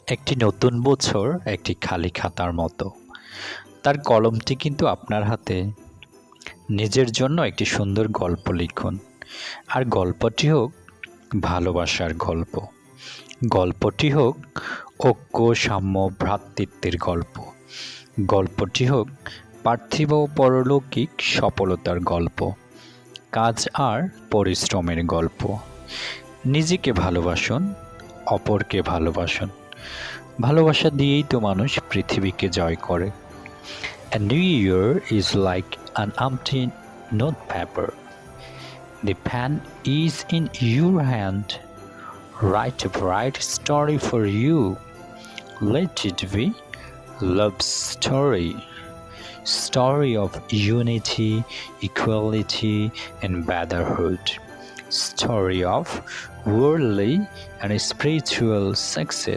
একটি নতুন বছর একটি খালি খাতার মতো। তার কলমটি কিন্তু আপনার হাতে। নিজের জন্য একটি সুন্দর গল্প লিখুন। আর গল্পটি হোক ভালোবাসার গল্প। গল্পটি হোক ঐক্য, সাম্য, ভ্রাতৃত্বের গল্প। গল্পটি হোক পার্থিব ও পরলৌকিক সফলতার গল্প। কাজ আর পরিশ্রমের গল্প। নিজেকে ভালোবাসুন, অপরকে ভালোবাসুন। ভালোবাসা দিয়েই তো মানুষ পৃথিবীকে জয় করে। A new year is like an empty notepaper. The pen is in your hand. Write a bright story for you. Let it be love story. Story of unity, equality, and brotherhood. Story of worldly and spiritual success.